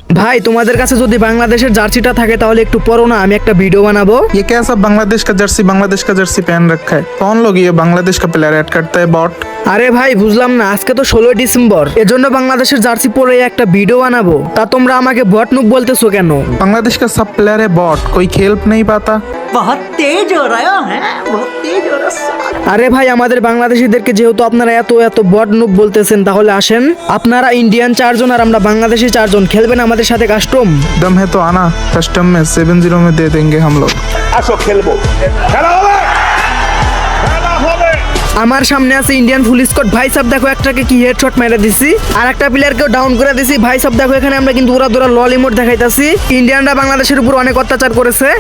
ভাই তোমাদের কাছে যদি বাংলাদেশের জার্সিটা থাকে তাহলে একটু পড়ো না, আমি একটা ভিডিও বানাবো। ये क्या सब बांग्लादेश का जर्सी पहन रखा है? कौन लोग ये बांग्लादेश का प्लेयर ऐड करता है बॉट? আরে ভাই বুঝলাম না, আজকে তো 16 ডিসেম্বর, এজন্য বাংলাদেশের জার্সি পরে একটা ভিডিও বানাবো। তা তোমরা আমাকে বট নুক বলতেছো কেন? बांग्लादेश का सब प्लेयर है बॉट, कोई खेल नहीं पाता। बहुत तेज हो रहा है, बहुत तेज हो रहा है। আরে ভাই আমাদের বাংলাদেশিদেরকে যেহেতু আপনারা এত এত বট নুক বলতেছেন, তাহলে আসেন আপনারা ইন্ডিয়ান 4 জন আর আমরা বাংলাদেশি 4 জন খেলবেন আমাদের সাথে কাস্টম। दम है तो आना, कस्टम में 7-0 में दे देंगे हम लोग। আসো খেলবো, খেলা হবে, খেলা হবে। আমার সামনে আছে ইন্ডিয়ান ফুল স্কোয়াড। ভাই সাহেব দেখো একটাকে কি হেডশট মেরে দিছি, আর একটা প্লেয়ারকেও ডাউন করে দিছি। ভাই সাহেব দেখো এখানে আমরা কিন্তু ওরা দৌড়া লল ইমোট দেখাইতাছি। ইন্ডিয়ানরা বাংলাদেশের উপর অনেক অত্যাচার করেছে।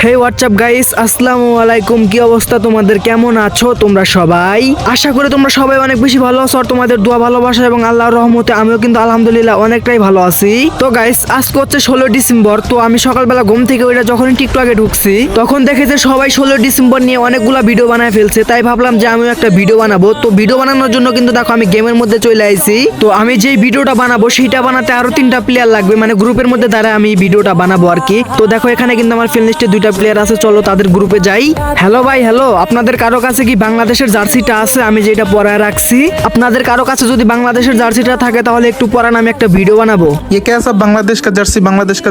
হে হোয়াটসঅ্যাপ গাইস, আসসালামু আলাইকুম। কি অবস্থা তোমাদের, কেমন আছো তোমরা সবাই? আশা করি তোমরা সবাই অনেক বেশি ভালো আছো, আর তোমাদের দোয়া ভালোবাসা এবং আল্লাহর রহমতে আমিও কিন্তু আলহামদুলিল্লাহ অনেকটাই ভালো আছি। তো গাইস আজকে হচ্ছে 16 ডিসেম্বর। তো আমি সকালবেলা ঘুম থেকে ওইটা যখনই টিকটকে ঢুকছি তখন দেখে যে সবাই 16 ডিসেম্বর নিয়ে অনেকগুলা ভিডিও বানায় ফেলছে, তাই ভাবলাম যে আমিও একটা ভিডিও বানাবো। তো ভিডিও বানানোর জন্য কিন্তু দেখো আমি গেমের মধ্যে চলে আইছি। তো আমি যেই ভিডিওটা বানাবো সেইটা বানাতে আরো 3টা প্লেয়ার লাগবে, মানে গ্রুপের মধ্যে দাঁড়ায় আমি ভিডিওটা বানাবো আর কি। তো দেখো এখানে কিন্তু আমার ফ্রেন্ড লিস্টে 2টা প্লেয়ার আছে, চলো তাদের গ্রুপে যাই। হ্যালো ভাই, হ্যালো, আপনাদের কারো কাছে কি বাংলাদেশের জার্সিটা আছে? আমি যেটা পরায় রাখছি, আপনাদের কারো কাছে যদি বাংলাদেশের জার্সিটা থাকে তাহলে একটু পরান, আমি একটা ভিডিও বানাবো। ये क्या सब बांग्लादेश का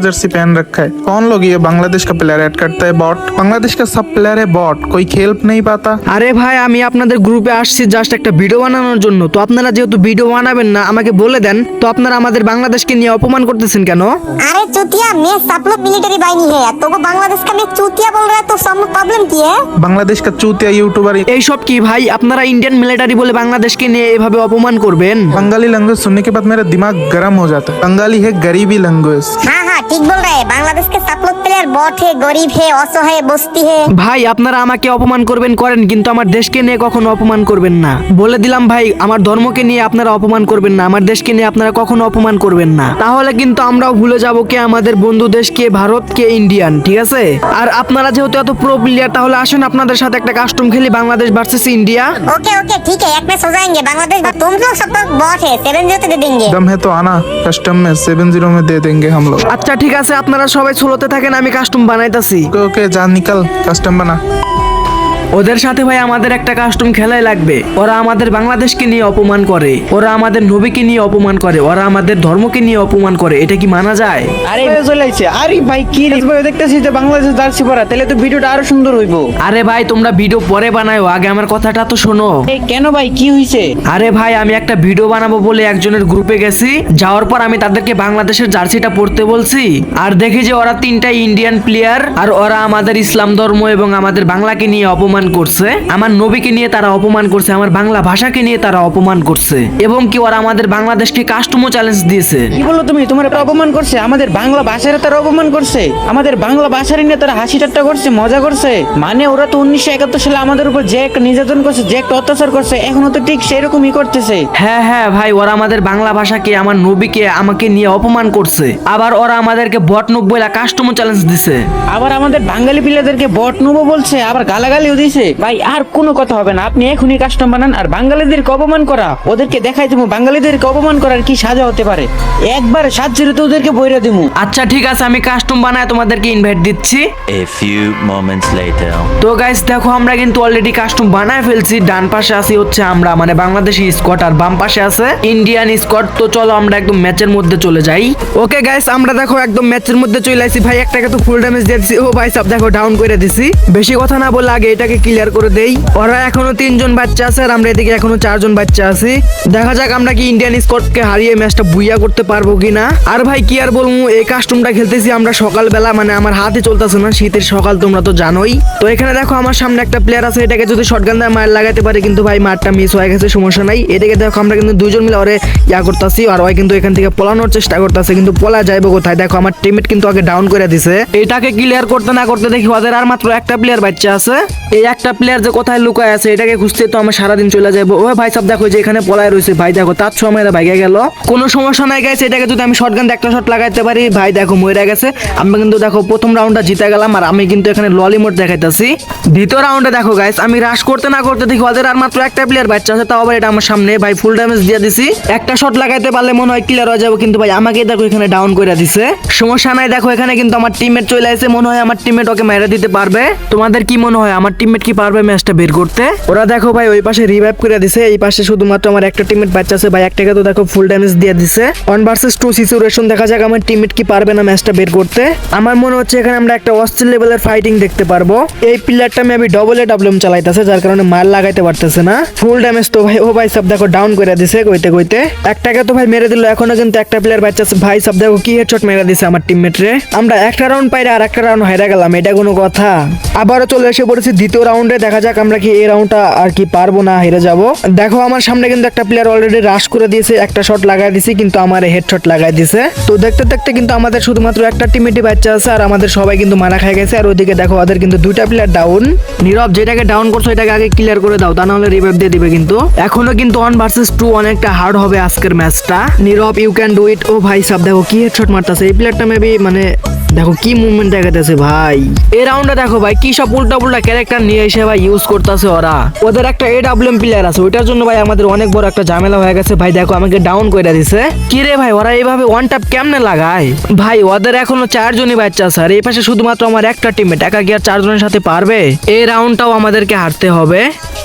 जर्सी पहन रखा है? कौन लोग ये बांग्लादेश का प्लेयर ऐड करता है बॉट? बांग्लादेश का सब प्लेयर है बॉट, कोई खेल नहीं पाता। আরে ভাই আমি আপনাদের গ্রুপে আসছি জাস্ট একটা ভিডিও বানানোর জন্য। তো আপনারা যেহেতু ভিডিও বানাবেন না আমাকে বলে দেন, তো আপনারা আমাদের বাংলাদেশকে নিয়ে অপমান করতেছেন কেন? अरे चूतिया, मैं सब लोग मिलिट्री बाहिनी है, तो वो बांग्लादेश का मैं चूतिया बोल रहा है, तो सब प्रॉब्लम की है? बांग्लादेश का चूतिया यूट्यूबर এইসব কি ভাই, আপনারা ইন্ডিয়ান মিলিটারি বলে বাংলাদেশকে নিয়ে এভাবে অপমান করবেন? बंगाली लैंग्वेज सुनने के बाद मेरा दिमाग गर्म हो जाता है। बंगाली है गरीबी लैंग्वेज। हाँ हाँ ठीक बोल रहे हैं, बांग्लादेश के सब लोग प्लेयर बॉट है, गरीब है, असहाय बस्ती है। ভাই আপনারা আমাকে অপমান করবেন করেন, কিন্তু আমার দেশকে নিয়ে কখনো অপমান করবেন না। বলে দিলাম ভাই, আমার ধর্মকে নিয়ে আপনারা অপমান করবেন না, আমার দেশকে নিয়ে আপনারা কখনো অপমান করবেন না, তাহলে কিন্তু আমরাও ভুলে যাব কে আমাদের বন্ধু দেশকে, ভারতকে, ইন্ডিয়ান, ঠিক আছে? আর আপনারা যেহেতু এত প্রো প্লেয়ার, তাহলে আসেন আপনাদের সাথে একটা কাস্টম খেলি, Bangladesh versus India. Okay okay ठीक है, एक मैच हो जाएंगे बांग्लादेश, तुम लोग सब लोग बॉट है, 7-0 दे देंगे। दम है तो आना, कस्टम में 7-0 में दे देंगे हम लोग। আচ্ছা ঠিক আছে, আপনারা সবাই সোলোতে থাকেন, আমি কাস্টম বানাইতাছি। ओके ओके जा निकल, कस्टम बना। ওদের সাথে ভাই আমাদের একটা কাস্টম খেলাই লাগবে। ওরা আমাদের বাংলাদেশকে নিয়ে অপমান করে, ওরা আমাদের নবীকে নিয়ে অপমান করে, ওরা আমাদের ধর্মকে নিয়ে অপমান করে, এটা কি মানা যায়? আরে চলে আইছে। আরে ভাই কি রে ভাই, দেখতেছি যে বাংলাদেশের জার্সি পরা, তাহলে তো ভিডিওটা আরো সুন্দর হইবো। আরে ভাই তোমরা ভিডিও পরে বানাও, আগে আমার কথাটা তো শোনো। এই কেন ভাই, কি হইছে? আরে ভাই আমি একটা ভিডিও বানাবো বলে একজনের গ্রুপে গেছি, যাওয়ার পর আমি তাদেরকে বাংলাদেশের জার্সিটা পরতে বলছি, আর দেখি যে ওরা 3টা ইন্ডিয়ান প্লেয়ার, আর ওরা আমাদের ইসলাম ধর্ম এবং আমাদের বাংলাকে নিয়ে অপমান করছে, আমার নবীকে নিয়ে তারা অপমান করছে, আমার বাংলা ভাষাকে নিয়ে তারা অপমান করছে, এবং কি ওরা আমাদের বাংলাদেশকে কাস্টমও চ্যালেঞ্জ দিয়েছে। কি বলো তুমি? তোমার অপমান করছে? আমাদের বাংলা ভাষার তারা অপমান করছে, আমাদের বাংলা ভাষার নিয়ে তারা হাসি ঠাট্টা করছে, মজা করছে। মানে ওরা তো 1971 সালে আমাদের উপর যে একটা নির্যাতন করছে, যে একটা অত্যাচার করছে, এখনো তো ঠিক সেরকমই করতেছে। হ্যাঁ হ্যাঁ ভাই, ওরা আমাদের বাংলা ভাষাকে, আমার নবীকে, আমাকে নিয়ে অপমান করছে, আবার ওরা আমাদেরকে বট নুক বলে কাস্টমও চ্যালেঞ্জ দিছে। আবার আমাদের বাঙালি প্লেয়ারদেরকে বট নুবো বলছে, আবার গালাগালিও দিছে। ভাই আর কোনো কথা হবে না, আপনি এখনই কাস্টম বানান, আর বাঙালিদেরকে অপমান করা, ওদেরকে দেখাই দেবো বাঙালিদেরকে অপমান করার কি সাজা হতে পারে। একবার 7-0 ওদেরকে বইরা দিমু। আচ্ছা ঠিক আছে, আমি কাস্টম বানায় তোমাদেরকে ইনভাইট দিচ্ছি। A few moments later. তো গাইস দেখো আমরা কিন্তু অলরেডি কাস্টম বানায় ফেলছি। ডান পাশে আছি হচ্ছে আমরা, মানে বাংলাদেশি স্কোয়াড, আর বাম পাশে আছে ইন্ডিয়ান স্কোয়াড। তো চলো আমরা একদম ম্যাচের মধ্যে চলে যাই। ওকে গাইস আমরা দেখো একদম ম্যাচের মধ্যে চলে আসি। ভাই একটাকে তো ফুল ড্যামেজ দিয়ে দিছি। ও ভাই সব দেখো ডাউন করে দিছি। বেশি কথা না বলে আগে এটাকে ক্লিয়ার করে দেই। ওরা এখনো 3 জন বাচ্চা আছে, আর আমরা এদিকে এখনো 4 জন বাচ্চা আছি। দেখা যাক আমরা কি ইন্ডিয়ান স্কোয়াডকে হারিয়ে ম্যাচটা বুইয়া করতে পারবো কিনা। আর ভাই কি আর বলবো, এই কাস্টমটা খেলতেছি আমরা সকালবেলা, মানে আমার হাতে চলতেছে না, শীতের সকাল তোমরা তো জানোই। তো এখানে দেখো আমার সামনে একটা প্লেয়ার আছে, এটাকে যদি শটগান দিয়ে মার লাগাতে পারে, কিন্তু ভাই মারটা মিস হয়ে গেছে, সমস্যা নাই। এদিকে দেখো আমরা কিন্তু 2 জন মিলে ওরে ইয়া করতেছি, আর ওই কিন্তু এখান থেকে পলানোর চেষ্টা করতেছে, কিন্তু পলা যাইবো কোথায়? দেখো আমার টিমমেট কিন্তু আগে ডাউন করে দিছে। এটাকে ক্লিয়ার করতে না করতে দেখি ওদের আর মাত্র একটা প্লেয়ার বাচ্চা আছে। এই একটা প্লেয়ার যে কোথায় লুকায় আছে এটাকে খুঁজতে তো আমার সারাদিন চলে যাবো। ও ভাই সব দেখো যে এখানে পলায় রয়েছে, ভাই দেখো তার ছ মেয়েরা ভাইগে গেল। কোনো সমস্যা নাই গাইস, এটাকে যদি আমি শটগান একটা শট লাগাইতে পারি, ভাই দেখো মরে গেছে। আমরা কিন্তু দেখো প্রথম রাউন্ডটা জিতে গেলাম, আর আমি কিন্তু এখানে ললি মোড দেখাইতেছি। দ্বিতীয় রাউন্ডে দেখো গাইস, আমি রাশ করতে না করতে দেখি ওদের আর মাত্র একটা প্লেয়ার বাচ্চা আছে, তাও আবার এটা আমার সামনে। ভাই ফুল ড্যামেজ দিয়ে দিছি, একটা শট লাগাইতে পারলে মনে হয় ক্লিয়ার হয়ে যাবে, কিন্তু ভাই আমাকে দেখো এখানে ডাউন করে দিছে। সমস্যা নাই, দেখো এখানে কিন্তু আমার টিমমেট চলে আসছে, মনে হয় আমার টিমমেট ওকে মেরে দিতে পারবে। তোমাদের কি মনে হয় আমার টিমমেট কি পারবে ম্যাচটা বের করতে? ওরা দেখো ভাই ওই পাশে রিভাইভ করে দিছে, এই পাশে শুধুমাত্র আমার একটা টিমমেট বাচ্চা আছে। ভাই একটাকে তো দেখো ফুল ড্যামেজ দিয়ে দিছে। 1 ভার্সেস 2 সিচুয়েশন, দেখা যাক আমার টিমমেট কি পারবে না ম্যাচটা বের করতে। আমার মনে হচ্ছে এখানে আমরা একটা অস্থির লেভেলের ফাইটিং দেখতে পারবো। এই প্লেয়ারটা আমি ডবল ডাব্লিউএম চালাইতেছে, যার কারণে মার লাগাইতে পারতেছে না। ফুল ড্যামেজ তো ভাই, ও ভাই সব দেখো ডাউন করে দিছে কইতে কইতে। একটাকে তো ভাই মেরে দিল, এখনো কিন্তু একটা প্লেয়ার বাচ্চা আছে। ভাই সব দেখো কি হেডশট মেরে দিছে আমার টিমমেট রে। আমরা একটা রাউন্ড পাইরে আর একটা রাউন্ড হেরে গেলাম, এটা কোনো কথা? আবারও চলে এসে পড়েছি দ্বিতীয় রাউন্ডে, দেখা যাক আমরা কি এই রাউন্ডটা আর কি পারবো না হেরে যাব। দেখো আমার সামনে কিন্তু একটা প্লেয়ার অলরেডি রাশ করে দিয়েছে, একটা শট লাগাই দিছি কিন্তু আমার হেডশট লাগাই দিছে। তো দেখতে দেখতে কিন্তু আমাদের শুধুমাত্র একটা টিমমেটই বাচ্চা আছে, আর আমাদের সবাই কিন্তু মারা খাই গেছে। আর ওইদিকে দেখো ওদের কিন্তু দুইটা প্লেয়ার ডাউন। নীরব যেটাকে ডাউন করছো এটাকে আগে ক্লিয়ার করে দাও, তা না হলে রিভাইভ দিয়ে দিবে কিন্তু। এখনো কিন্তু 1 ভার্সেস 2 অনেকটা হার্ড হবে আজকের ম্যাচটা। নীরব ইউ ক্যান ডু ইট। ও ভাই সব দেখো কি হেডশট মারতেছে এই প্লেয়ারটা, মেবি মানে দেখো কি মুভমেন্ট দেখাতেছে ভাই। এই রাউন্ডে দেখো ভাই কি সব উল্টা পুল্টা ক্যারেক্টার নিয়ে এসে ভাই ইউজ করতেছে ওরা। ওদের একটা এডব্লিউএম প্লেয়ার আছে, ওইটার জন্য ভাই আমাদের অনেক বড় একটা ঝামেলা হয়ে গেছে। ভাই দেখো আমাকে ডাউন করে দিছে। কি রে ভাই ওরা এইভাবে ওয়ান ট্যাপ কেমনে লাগায়? ভাই ওদের এখনো 4 জনই বাচ্চা আছে, আর এই পাশে শুধুমাত্র আমার একটা টিমমেট, একা কি আর 4 জনের সাথে পারবে? এই রাউন্ডটাও আমাদেরকে হারতে হবে।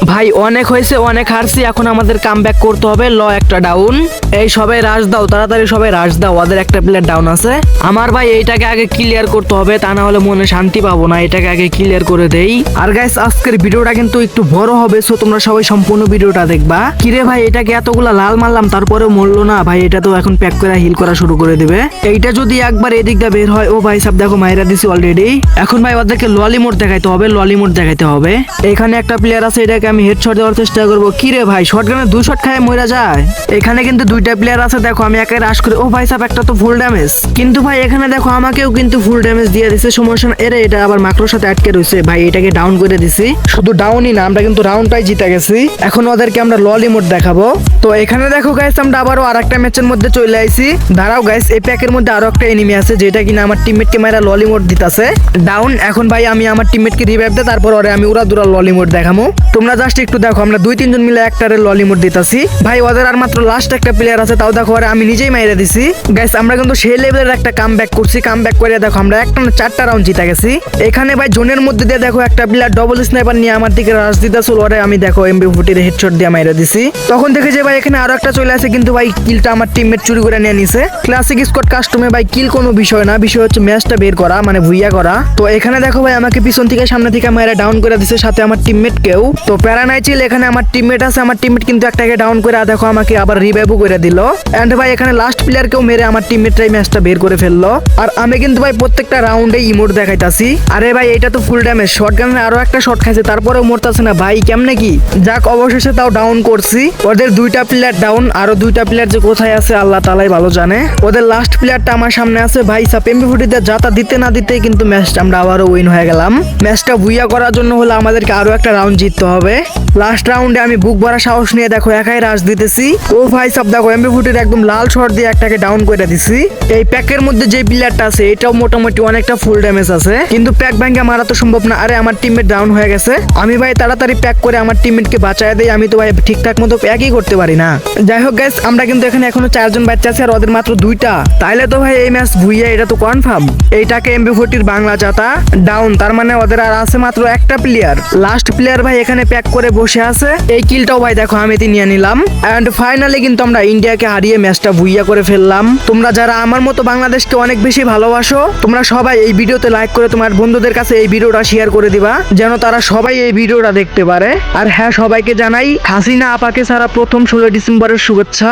ভাই অনেক হয়েছে, অনেক হারছি, এখন আমাদের কামব্যাক করতে হবে। ল একটা ডাউন, এই সবাই রাশ দাও তাড়াতাড়ি, সবাই রাশ দাও, ওদের একটা প্লেয়ার ডাউন আছে। আমার ভাই এইটাকে আগে ক্লিয়ার করতে হবে, তা না হলে মনে শান্তি পাবো না। এটাকে আগে ক্লিয়ার করে দেই। আর গাইস আজকের ভিডিওটা কিন্তু একটু বড় হবে, সো তোমরা সবাই সম্পূর্ণ ভিডিওটা দেখবা। কিরে ভাই এটাকে এতগুলা লাল মারলাম তারপরেও মরলো না ভাই, এটা তো এখন প্যাক করে হিল করা শুরু করে দিবে। এইটা যদি একবার এদিক দিয়ে বের হয়, ও ভাই সব দেখো মাইরা দিছি অলরেডি। এখন ভাই ওদেরকে ললি মোড দেখাইতে হবে, ললি মোড দেখাইতে হবে। এখানে একটা প্লেয়ার আছে, এটাকে আমি হেডশট দেওয়ার চেষ্টা করবো। কিরে ভাই শটগানে 2 শট খায় মরে যায়। এখানে কিন্তু 2টা প্লেয়ার আছে, দেখো আমি একাই রাশ করে। ও ভাই সব একটা তো ফুল ড্যামেজ, কিন্তু ভাই এখানে দেখো আমাকেও কিন্তু ফুল ড্যামেজ দিয়ে দিছে। সমস্যা না, এরে এটা আবার মাকড়োর সাথে আটকে রয়েছে। ভাই এটাকে ডাউন করে দিছি, শুধু ডাউনই না আমরা কিন্তু রাউন্ডটাই জিতে গেছি। এখন ওদেরকে আমরা ললি মোড দেখাবো। তো এখানে দেখো গাইস আমরা আবারও আরেকটা ম্যাচের মধ্যে চলে আইছি। দাঁড়াও গাইস, এই প্যাকের মধ্যে আরো একটা এনিমি আছে, যেটা কিনা আমার টিমমেটকে মারা ললি মোড দিতাছে ডাউন। এখন ভাই আমি আমার টিমমেটকে রিভাইভ দেই, তারপর ওরে আমি উড়া দুরা ললি মোড দেখামু। তোমরা জাস্ট একটু দেখো, আমরা 2-3 জন মিলে একটারে ললি মোড দিতাছি। ভাই ওদের আর মাত্র লাস্ট একটা প্লেয়ার আছে, তাও দেখো ওরে আমি নিজেই মাইরা দিছি। গাইস আমরা কিন্তু সেই লেভেলের একটা কামব্যাক করছি। কামব্যাক করে দেখো আমরা একটা না 4টা রাউন্ড জিতে গেছি। এখানে ভাই জোনের মধ্যে দিয়ে দেখো একটা প্লেয়ার ডবল স্নাইপার নিয়ে আমার দিকে রাশ দিতেছিল, ওরে আমি দেখো এমবি40 এর হেডশট দিয়ে মাইরা দিছি। তখন দেখে যে ভাই এখানে আরো একটা চলে আসে, কিন্তু ভাই কিলটা আমার টিমমেট চুরি করে নিয়ে নিছে। ক্লাসিক স্কোয়াড কাস্টমে ভাই কিল কোনো বিষয় না, বিষয় হচ্ছে ম্যাচটা বের করা, মানে ভুইয়া করা। তো এখানে দেখো ভাই আমাকে পিছন থেকে সামনে থেকে মাইরা ডাউন করে দিছে, সাথে আমার টিমমেট কেউ। তো প্যারানাই চিল, এখানে আমার টিমমেট আছে, আমার টিমমেট কিন্তু একটাকে ডাউন করে দেখো আমাকে আবার রিভাইভও করে দিল। এন্ড ভাই এখানে লাস্ট প্লেয়ারকেও মেরে আমার টিমমেটরাই ম্যাচটা বের করে ফেললো। আর আমি কিন্তু ভাই প্রত্যেকটা রাউন্ডে ইমোট দেখাইতাছি। আরে ভাই এটা তো ফুল ড্যামেজ, শটগানে আরো একটা শট খাইছে তারপরেও মরতাছে না ভাই, কেমনে কি? যাক অবশেষে তাও ডাউন করছি। ওদের 2টা প্লেয়ার ডাউন, আরো 2টা প্লেয়ার যে কোথায় আছে আল্লাহ তাআলাই ভালো জানে। ওদের লাস্ট প্লেয়ারটা আমার সামনে আছে। ভাই সাপ এমবি40 দিয়ে যাতা দিতে না দিতেই কিন্তু ম্যাচটা আমরা আবারও উইন হয়ে গেলাম। ম্যাচটা বুইয়া করার জন্য হলে আমাদেরকে আরো একটা রাউন্ড জিততে হবে। লাস্ট রাউন্ডে আমি বুক ভরা সাহস নিয়ে দেখো একাই রাশ দিতেছি। ও ভাই সব দেখো এমবি40 একদম লাল শট দিয়ে একটাকে ডাউন করে দিছি। এই প্যাকের মধ্যে যে প্লেয়ারটা আছে এটাও মোটামুটি অনেকটা ফুল ড্যামেজ আছে, কিন্তু প্যাক ভাঙা মারা তো সম্ভব না। আরে আমার টিমমেট ডাউন হয়ে গেছে, আমি ভাই তাড়াতাড়ি প্যাক করে আমার টিমমেটকে বাঁচায় দেই। আমি তো ভাই ঠিকঠাক মতো প্যাকই করতে পারি না। যাই হোক গাইস আমরা কিন্তু এখানে এখনো 4 জন বাচ্চা আছে, আর ওদের মাত্র 2টা। তাইলে তো ভাই এই ম্যাচ ভুইয়া, এটা তো কনফার্ম। এইটাকে এমবি40 বাংলা চাতা ডাউন, তার মানে ওদের আর আছে মাত্র একটা প্লেয়ার। লাস্ট প্লেয়ার ভাই এখানে প্যাক করে বসে আছে। এই কিলটাও ভাই দেখো আমি নিয়ে নিলাম। এন্ড ফাইনালি কিন্তু আমরা ইন্ডিয়াকে হারিয়ে ম্যাচটা ভুইয়া করে ফেললাম। তোমরা যারা আমার মতো বাংলাদেশকে অনেক বেশি ভালোবাসো, তোমরা সবাই এই ভিডিওতে লাইক করে তোমার বন্ধুদের কাছে এই ভিডিওটা শেয়ার করে দিবা, যেন তারা সবাই এই ভিডিওটা দেখতে পারে। আর হ্যাঁ, সবাইকে জানাই হাসিনা আপাকে ছাড়া প্রথম 16 ডিসেম্বরের শুভেচ্ছা।